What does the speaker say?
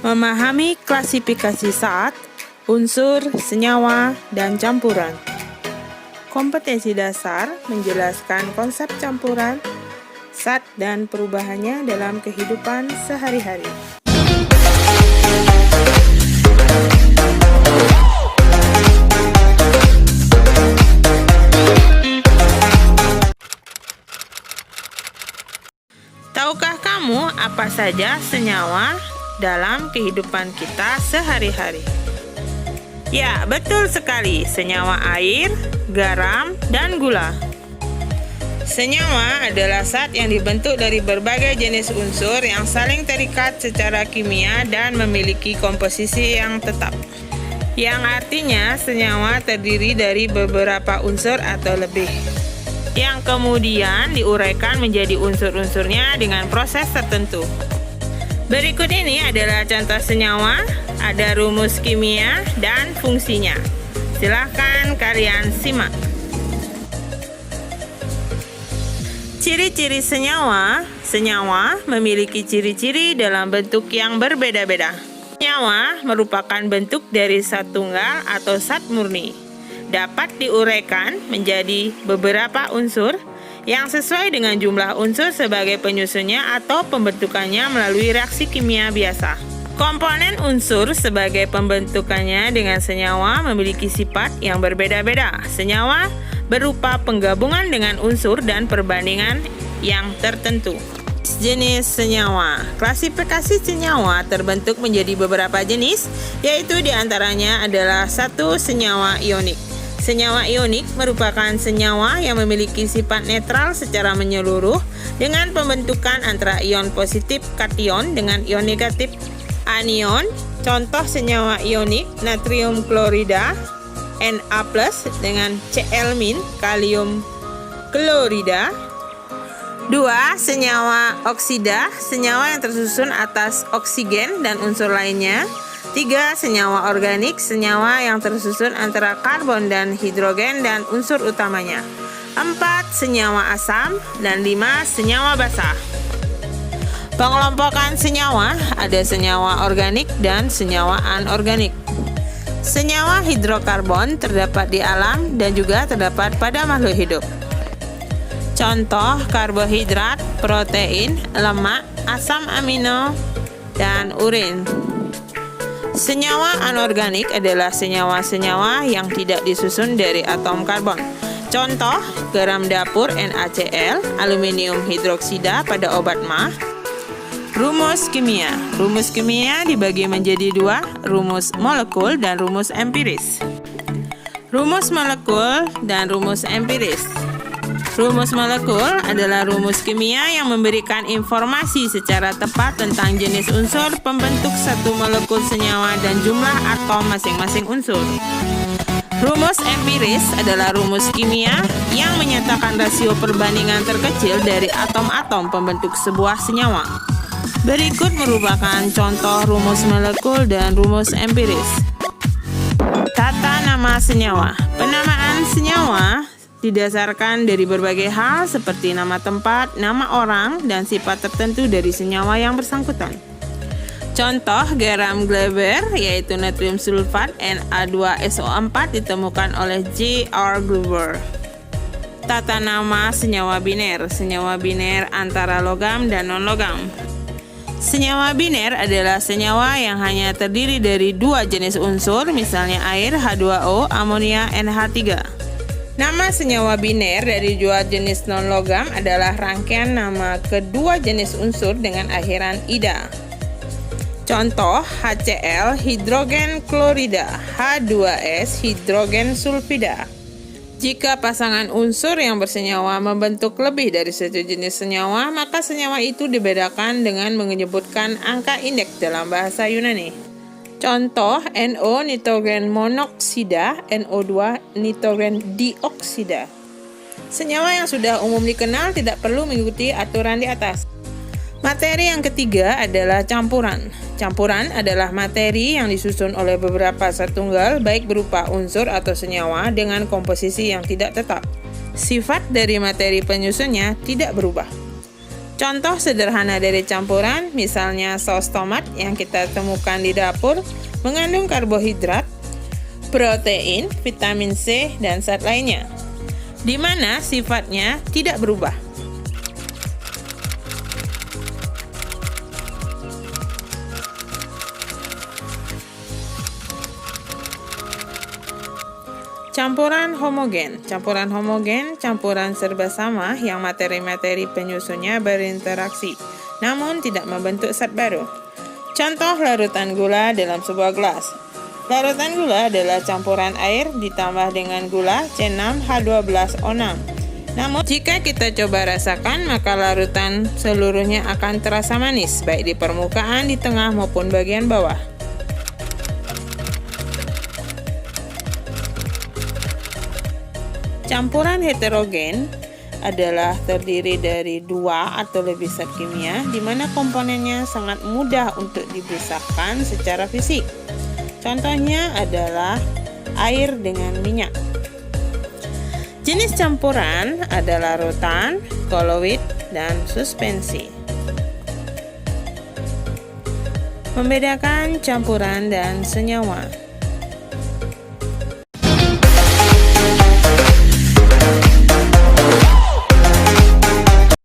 Memahami klasifikasi zat, unsur, senyawa, dan campuran. Kompetensi dasar menjelaskan konsep campuran, zat, dan perubahannya dalam kehidupan sehari-hari. Tahukah kamu apa saja senyawa dalam kehidupan kita sehari-hari? Ya, betul sekali. Senyawa air, garam, dan gula. Senyawa adalah zat yang dibentuk dari berbagai jenis unsur yang saling terikat secara kimia dan memiliki komposisi yang tetap. Yang artinya senyawa terdiri dari beberapa unsur atau lebih, yang kemudian diuraikan menjadi unsur-unsurnya dengan proses tertentu. Berikut ini adalah contoh senyawa, ada rumus kimia dan fungsinya. Silahkan kalian simak. Ciri-ciri senyawa. Senyawa memiliki ciri-ciri dalam bentuk yang berbeda-beda. Senyawa merupakan bentuk dari zat tunggal atau zat murni. Dapat diuraikan menjadi beberapa unsur yang sesuai dengan jumlah unsur sebagai penyusunnya atau pembentukannya melalui reaksi kimia biasa. Komponen unsur sebagai pembentukannya dengan senyawa memiliki sifat yang berbeda-beda. Senyawa berupa penggabungan dengan unsur dan perbandingan yang tertentu. Jenis senyawa. Klasifikasi senyawa terbentuk menjadi beberapa jenis, yaitu diantaranya adalah 1. Senyawa ionik. Senyawa ionik merupakan senyawa yang memiliki sifat netral secara menyeluruh dengan pembentukan antara ion positif kation dengan ion negatif anion. Contoh senyawa ionik: natrium klorida Na+ dengan Cl- kalium klorida. 2. Senyawa oksida, senyawa yang tersusun atas oksigen dan unsur lainnya. 3. Senyawa organik, senyawa yang tersusun antara karbon dan hidrogen dan unsur utamanya. 4. Senyawa asam. Dan 5. Senyawa basah. Pengelompokan senyawa, ada senyawa organik dan senyawa anorganik. Senyawa hidrokarbon terdapat di alam dan juga terdapat pada makhluk hidup. Contoh karbohidrat, protein, lemak, asam amino, dan urin. Senyawa anorganik adalah senyawa-senyawa yang tidak disusun dari atom karbon. Contoh, garam dapur NaCl, aluminium hidroksida pada obat mah. Rumus kimia. Rumus kimia dibagi menjadi 2, rumus molekul dan rumus empiris. Rumus molekul dan rumus empiris. Rumus molekul adalah rumus kimia yang memberikan informasi secara tepat tentang jenis unsur pembentuk satu molekul senyawa dan jumlah atom masing-masing unsur. Rumus empiris adalah rumus kimia yang menyatakan rasio perbandingan terkecil dari atom-atom pembentuk sebuah senyawa. Berikut merupakan contoh rumus molekul dan rumus empiris. Tata nama senyawa. Penamaan senyawa didasarkan dari berbagai hal seperti nama tempat, nama orang, dan sifat tertentu dari senyawa yang bersangkutan. Contoh garam Glauber yaitu natrium sulfat Na2SO4 ditemukan oleh J.R. Glauber. Tata nama senyawa biner. Senyawa biner antara logam dan non-logam. Senyawa biner adalah senyawa yang hanya terdiri dari 2 jenis unsur, misalnya air H2O, amonia NH3. Nama senyawa biner dari 2 jenis non-logam adalah rangkaian nama kedua jenis unsur dengan akhiran ida. Contoh HCl hidrogen klorida, H2S hidrogen sulfida. Jika pasangan unsur yang bersenyawa membentuk lebih dari satu jenis senyawa, maka senyawa itu dibedakan dengan menyebutkan angka indeks dalam bahasa Yunani. Contoh NO nitrogen monoksida, NO2 nitrogen dioksida. Senyawa yang sudah umum dikenal tidak perlu mengikuti aturan di atas. Materi yang ketiga adalah campuran. Campuran adalah materi yang disusun oleh beberapa zat tunggal baik berupa unsur atau senyawa dengan komposisi yang tidak tetap. Sifat dari materi penyusunnya tidak berubah. Contoh sederhana dari campuran, misalnya saus tomat yang kita temukan di dapur, mengandung karbohidrat, protein, vitamin C, dan zat lainnya, di mana sifatnya tidak berubah. Campuran homogen. Campuran homogen, campuran serba sama yang materi-materi penyusunnya berinteraksi, namun tidak membentuk zat baru. Contoh larutan gula dalam sebuah gelas. Larutan gula adalah campuran air ditambah dengan gula C6H12O6. Namun, jika kita coba rasakan, maka larutan seluruhnya akan terasa manis, baik di permukaan, di tengah, maupun bagian bawah. Campuran heterogen adalah terdiri dari dua atau lebih zat kimia, di mana komponennya sangat mudah untuk dipisahkan secara fisik. Contohnya adalah air dengan minyak. Jenis campuran adalah larutan, koloid, dan suspensi. Membedakan campuran dan senyawa.